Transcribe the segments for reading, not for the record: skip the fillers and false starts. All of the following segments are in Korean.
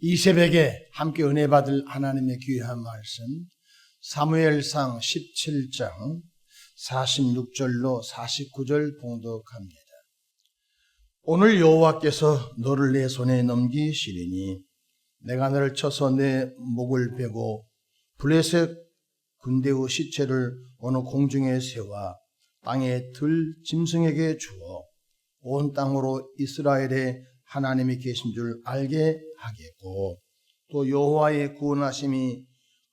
이 새벽에 함께 은혜 받을 하나님의 귀한 말씀 사무엘상 17장 46절로 49절 봉독합니다. 오늘 여호와께서 너를 내 손에 넘기시리니 내가 너를 쳐서 내 목을 베고 블레셋 군대의 시체를 어느 공중에 세워 땅에 들 짐승에게 주어 온 땅으로 이스라엘의 하나님이 계신 줄 알게 하겠고 또 여호와의 구원하심이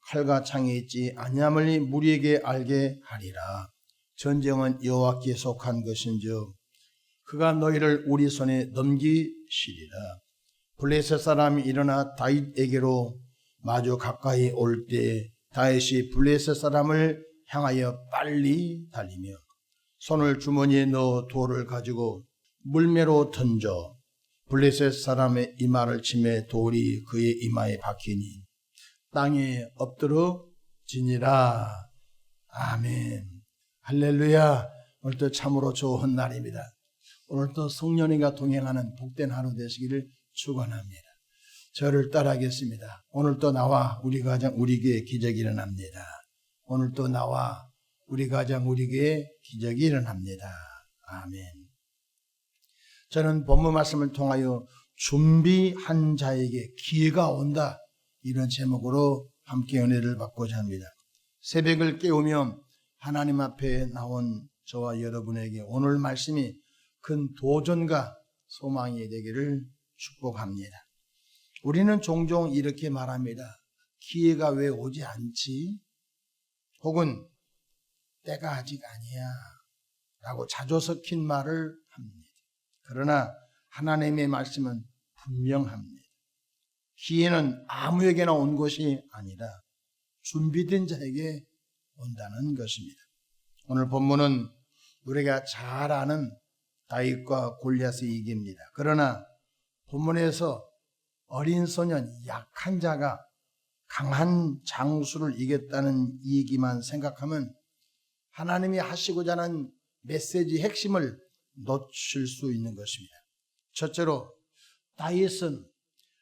칼과 창에 있지 아니함을 무리에게 알게 하리라. 전쟁은 여호와께 속한 것인즉 그가 너희를 우리 손에 넘기시리라. 블레셋 사람이 일어나 다윗에게로 마주 가까이 올 때 다윗이 블레셋 사람을 향하여 빨리 달리며 손을 주머니에 넣어 돌을 가지고 물매로 던져 블레셋 사람의 이마를 치매 돌이 그의 이마에 박히니 땅에 엎드러지니라. 아멘. 할렐루야. 오늘도 참으로 좋은 날입니다. 오늘도 성령님과 동행하는 복된 하루 되시기를 축원합니다. 저를 따라하겠습니다. 오늘도 나와 우리 가정 우리 교회에 기적이 일어납니다. 오늘도 나와 우리 가정 우리 교회에 기적이 일어납니다. 아멘. 저는 본문 말씀을 통하여 준비한 자에게 기회가 온다, 이런 제목으로 함께 은혜를 받고자 합니다. 새벽을 깨우며 하나님 앞에 나온 저와 여러분에게 오늘 말씀이 큰 도전과 소망이 되기를 축복합니다. 우리는 종종 이렇게 말합니다. 기회가 왜 오지 않지? 혹은 때가 아직 아니야 라고 자주 섞인 말을 합니다. 그러나 하나님의 말씀은 분명합니다. 기회는 아무에게나 온 것이 아니라 준비된 자에게 온다는 것입니다. 오늘 본문은 우리가 잘 아는 다윗과 골리앗의 이기입니다. 그러나 본문에서 어린 소년, 약한 자가 강한 장수를 이겼다는 이기만 생각하면 하나님이 하시고자 하는 메시지 핵심을 놓칠 수 있는 것입니다. 첫째로 다윗은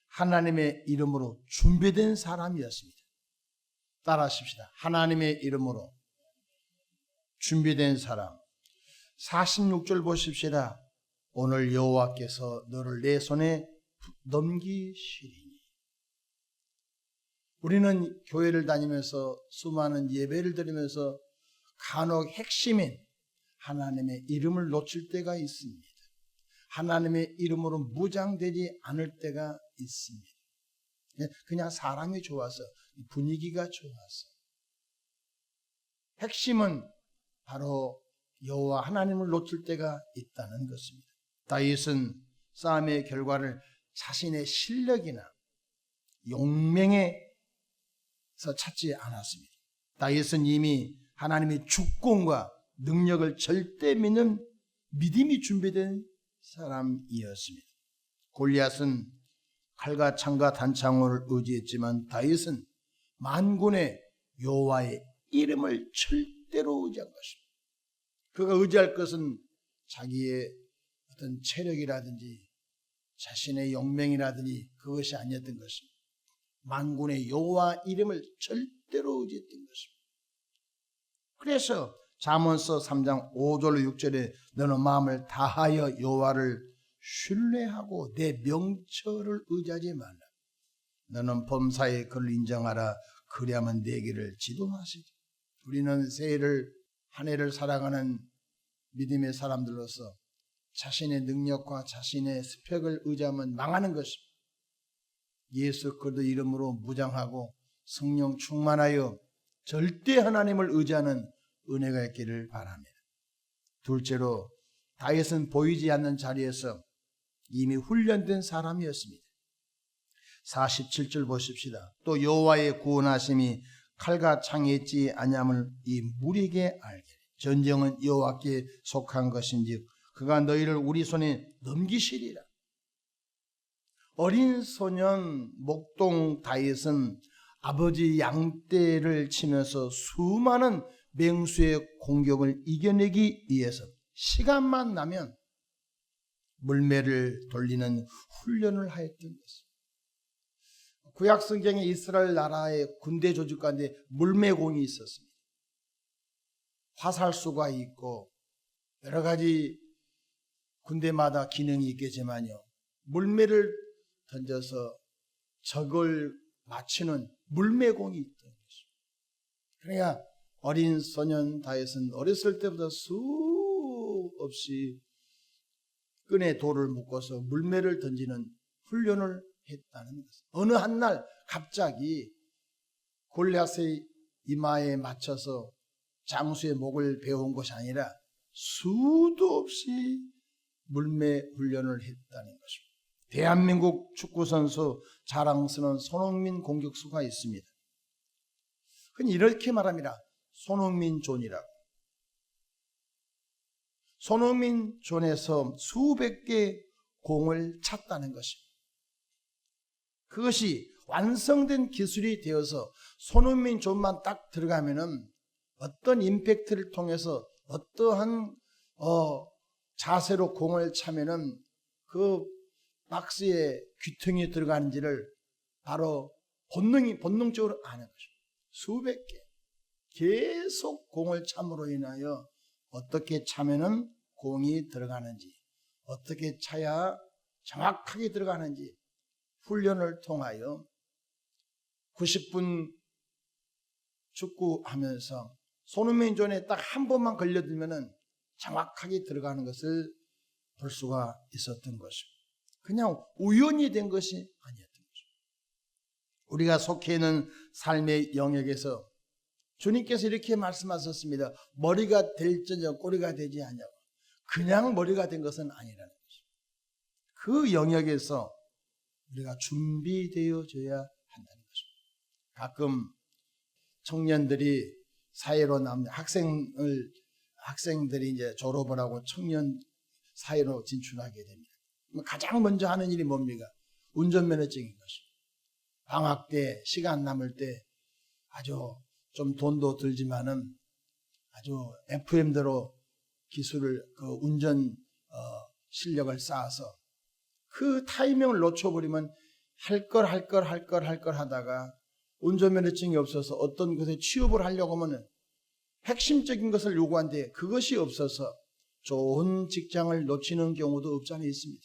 하나님의 이름으로 준비된 사람이었습니다. 따라하십시다. 하나님의 이름으로 준비된 사람. 46절 보십시다. 오늘 여호와께서 너를 내 손에 넘기시리니. 우리는 교회를 다니면서 수많은 예배를 드리면서 간혹 핵심인 하나님의 이름을 놓칠 때가 있습니다. 하나님의 이름으로 무장되지 않을 때가 있습니다. 그냥 사람이 좋아서, 분위기가 좋아서. 핵심은 바로 여호와 하나님을 놓칠 때가 있다는 것입니다. 다윗은 싸움의 결과를 자신의 실력이나 용맹에서 찾지 않았습니다. 다윗은 이미 하나님의 주권과 능력을 절대 믿는 믿음이 준비된 사람이었습니다. 골리앗은 칼과 창과 단창을 의지했지만 다윗은 만군의 여호와의 이름을 절대로 의지한 것입니다. 그가 의지할 것은 자기의 어떤 체력이라든지 자신의 용맹이라든지 그것이 아니었던 것입니다. 만군의 여호와 이름을 절대로 의지했던 것입니다. 그래서 잠언서 3장 5절로 6절에 너는 마음을 다하여 여호와를 신뢰하고 내 명철을 의지하지 말라. 너는 범사에 그를 인정하라. 그리하면 내 길을 지도하시지. 우리는 새해를 한 해를 살아가는 믿음의 사람들로서 자신의 능력과 자신의 스펙을 의지하면 망하는 것입니다. 예수 그리스도 이름으로 무장하고 성령 충만하여 절대 하나님을 의지하는 은혜가 있기를 바랍니다. 둘째로 다윗은 보이지 않는 자리에서 이미 훈련된 사람이었습니다. 47절 보십시다. 또 여호와의 구원하심이 칼과 창에 있지 아니함을 이 무리에게 알게. 전쟁은 여호와께 속한 것인즉 그가 너희를 우리 손에 넘기시리라. 어린 소년 목동 다윗은 아버지 양떼를 치면서 수많은 맹수의 공격을 이겨내기 위해서 시간만 나면 물매를 돌리는 훈련을 하였던 것입니다. 구약 성경에 이스라엘 나라의 군대 조직 가운데 물매공이 있었습니다. 화살수가 있고 여러 가지 군대마다 기능이 있겠지만요, 물매를 던져서 적을 맞추는 물매공이 있던 것입니다. 그러니까 어린 소년 다윗은 어렸을 때부터 수없이 끈에 돌을 묶어서 물매를 던지는 훈련을 했다는 것입니다. 어느 한날 갑자기 골리앗의 이마에 맞춰서 장수의 목을 베어온 것이 아니라 수도 없이 물매 훈련을 했다는 것입니다. 대한민국 축구선수 자랑스러운 손흥민 공격수가 있습니다. 그는 이렇게 말합니다. 손흥민 존이라고. 손흥민 존에서 수백 개의 공을 찼다는 것입니다. 그것이 완성된 기술이 되어서 손흥민 존만 딱 들어가면은 어떤 임팩트를 통해서 어떠한 자세로 공을 차면은 그 박스에 귀퉁이 들어가는지를 바로 본능적으로 아는 것입니다. 수백 개 계속 공을 참으로 인하여 어떻게 차면은 공이 들어가는지, 어떻게 차야 정확하게 들어가는지 훈련을 통하여 90분 축구하면서 손흥민 존에 딱 한 번만 걸려들면은 정확하게 들어가는 것을 볼 수가 있었던 것입니다. 그냥 우연히 된 것이 아니었던 것입니다. 우리가 속해 있는 삶의 영역에서 주님께서 이렇게 말씀하셨습니다. 머리가 될지언정 꼬리가 되지 않냐고. 그냥 머리가 된 것은 아니라는 것입니다. 그 영역에서 우리가 준비되어져야 한다는 것입니다. 가끔 청년들이 사회로 남는 학생들이 이제 졸업을 하고 청년 사회로 진출하게 됩니다. 가장 먼저 하는 일이 뭡니까? 운전면허증인 것입니다. 방학 때 시간 남을 때 아주 좀 돈도 들지만은 아주 FM대로 기술을 운전 실력을 쌓아서 그 타이밍을 놓쳐버리면 할 걸 하다가 운전면허증이 없어서 어떤 것에 취업을 하려고 하면 핵심적인 것을 요구하는데 그것이 없어서 좋은 직장을 놓치는 경우도 없지 않아 있습니다.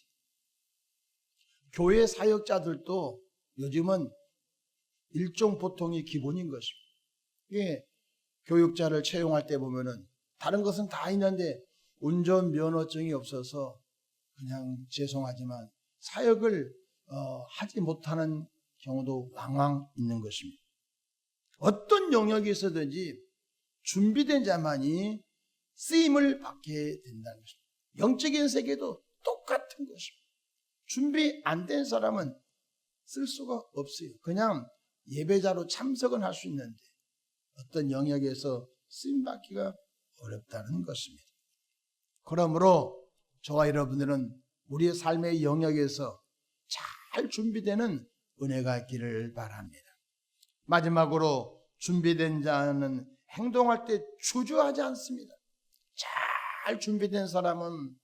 교회 사역자들도 요즘은 일종 보통이 기본인 것입니다. 이게 교육자를 채용할 때 보면은 다른 것은 다 있는데 운전면허증이 없어서 그냥 죄송하지만 사역을 하지 못하는 경우도 왕왕 있는 것입니다. 어떤 영역에 있어든지 준비된 자만이 쓰임을 받게 된다는 것입니다. 영적인 세계도 똑같은 것입니다. 준비 안 된 사람은 쓸 수가 없어요. 그냥 예배자로 참석은 할 수 있는데 어떤 영역에서 쓰임 받기가 어렵다는 것입니다. 그러므로 저와 여러분들은 우리의 삶의 영역에서 잘 준비되는 은혜가 있기를 바랍니다. 마지막으로 준비된 자는 행동할 때 주저하지 않습니다. 잘 준비된 사람은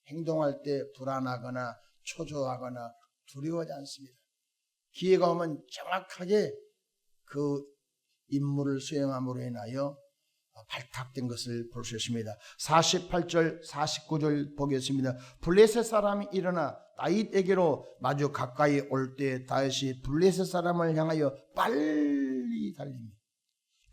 행동할 때 불안하거나 초조하거나 두려워하지 않습니다. 기회가 오면 정확하게 그 임무를 수행함으로 인하여 발탁된 것을 볼 수 있습니다. 48절 49절 보겠습니다. 블레셋 사람이 일어나 다윗에게로 마주 가까이 올 때 다윗이 블레셋 사람을 향하여 빨리 달립니다.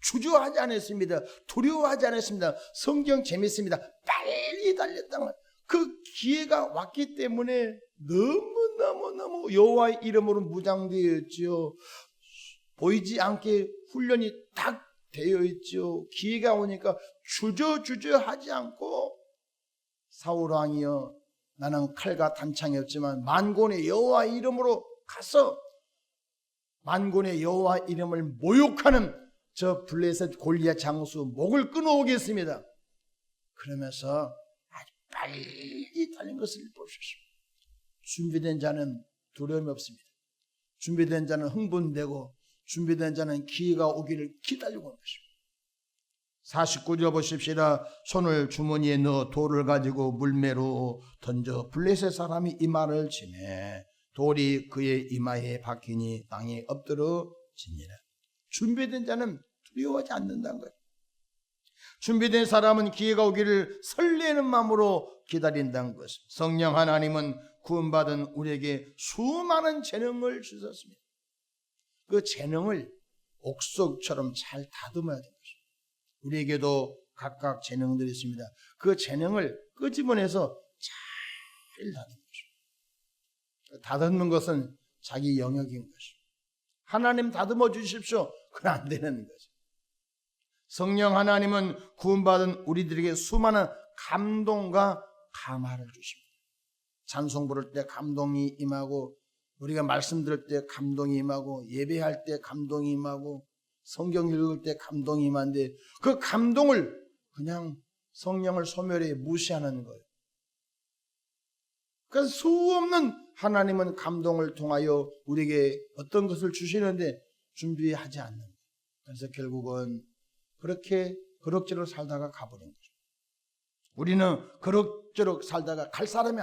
주저하지 않았습니다. 두려워하지 않았습니다. 성경 재밌습니다. 빨리 달렸다는 말. 그 기회가 왔기 때문에 너무 여호와의 이름으로 무장되어 있지요. 보이지 않게 훈련이 딱 되어 있죠. 기회가 오니까 주저하지 않고 사울왕이여 나는 칼과 단창이 없지만 만군의 여호와 이름으로 가서 만군의 여호와 이름을 모욕하는 저 블레셋 골리앗 장수 목을 끊어오겠습니다. 그러면서 아주 빨리 달린 것을 볼 수 있습니다. 준비된 자는 두려움이 없습니다. 준비된 자는 흥분되고 준비된 자는 기회가 오기를 기다리고 있는 것입니다. 49절 보십시다. 손을 주머니에 넣어 돌을 가지고 물매로 던져 블레셋 사람이 이 말을 치매 돌이 그의 이마에 박히니 땅에 엎드러지니라. 준비된 자는 두려워하지 않는다는 거예요. 준비된 사람은 기회가 오기를 설레는 마음으로 기다린다는 것입니다. 성령 하나님은 구원받은 우리에게 수많은 재능을 주셨습니다. 그 재능을 옥석처럼 잘 다듬어야 되는 것입니다. 우리에게도 각각 재능들이 있습니다. 그 재능을 끄집어내서 잘 다듬는 것입니다. 다듬는 것은 자기 영역인 것입니다. 하나님 다듬어 주십시오. 그건 안 되는 거죠. 성령 하나님은 구원받은 우리들에게 수많은 감동과 감화를 주십니다. 찬송 부를 때 감동이 임하고, 우리가 말씀 들을 때 감동이 임하고, 예배할 때 감동이 임하고, 성경 읽을 때 감동이 임한데, 그 감동을 그냥 성령을 소멸해 무시하는 거예요. 그러니까 수없는 하나님은 감동을 통하여 우리에게 어떤 것을 주시는데 준비하지 않는 거예요. 그래서 결국은 그렇게 그럭저럭 살다가 가버린 거죠. 우리는 그럭저럭 살다가 갈 사람이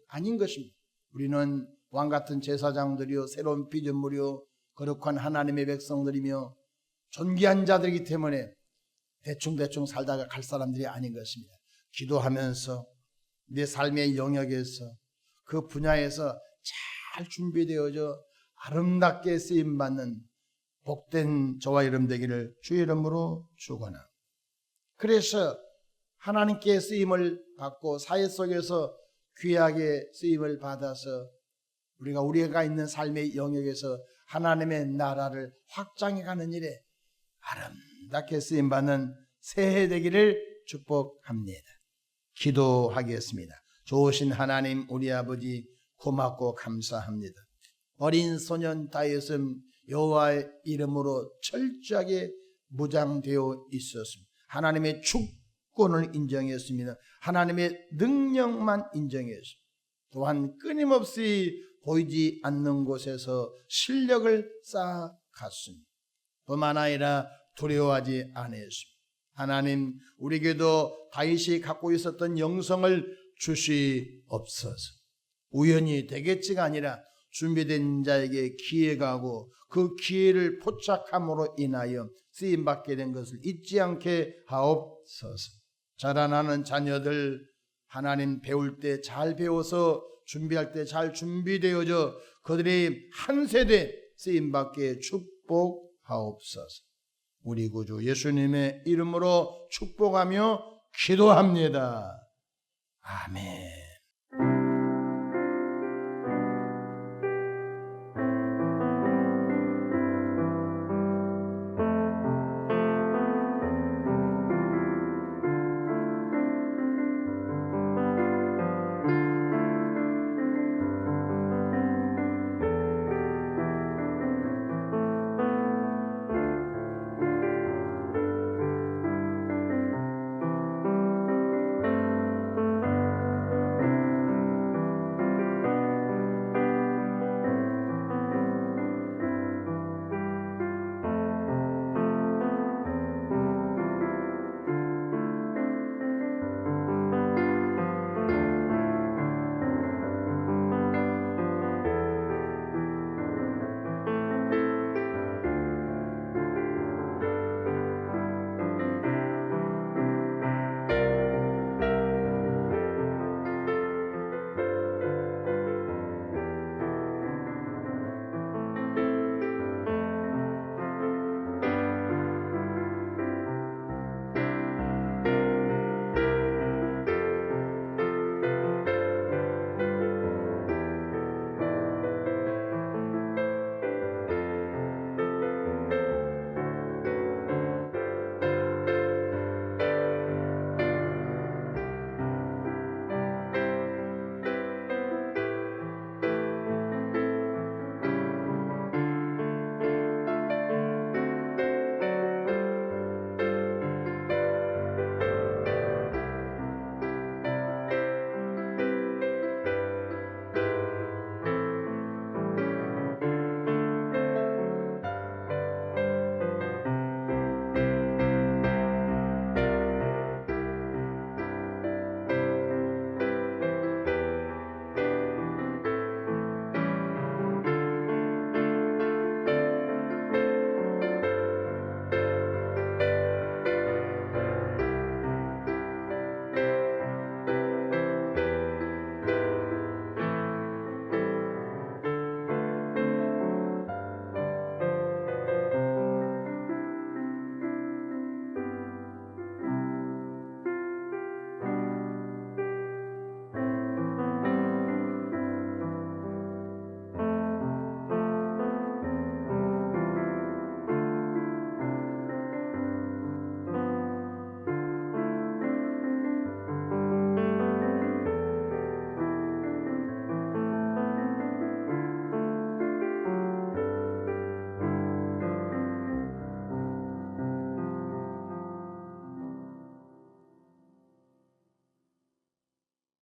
아닌 것입니다. 우리는 왕같은 제사장들이요, 새로운 피조물이요, 거룩한 하나님의 백성들이며 존귀한 자들이기 때문에 대충 살다가 갈 사람들이 아닌 것입니다. 기도하면서 내 삶의 영역에서 그 분야에서 잘 준비되어져 아름답게 쓰임받는 복된 저와 여러분 되기를 주의 이름으로 축원합니다. 그래서 하나님께 쓰임을 받고 사회 속에서 귀하게 쓰임을 받아서 우리가 있는 삶의 영역에서 하나님의 나라를 확장해가는 일에 아름답게 쓰임받는 새해 되기를 축복합니다. 기도하겠습니다. 좋으신 하나님, 우리 아버지 고맙고 감사합니다. 어린 소년 다윗은 여호와의 이름으로 철저하게 무장되어 있었습니다. 하나님의 주권을 인정했습니다. 하나님의 능력만 인정했습니다. 또한 끊임없이 보이지 않는 곳에서 실력을 쌓아갔습니다. 뿐만 아니라 두려워하지 않았습니다. 하나님, 우리에게도 다윗이 갖고 있었던 영성을 주시옵소서. 우연히 되겠지가 아니라 준비된 자에게 기회가 오고 그 기회를 포착함으로 인하여 쓰임받게 된 것을 잊지 않게 하옵소서. 자라나는 자녀들 하나님 배울 때 잘 배워서 준비할 때 잘 준비되어져 그들이 한 세대 쓰임받게 축복하옵소서. 우리 구주 예수님의 이름으로 축복하며 기도합니다. 아멘.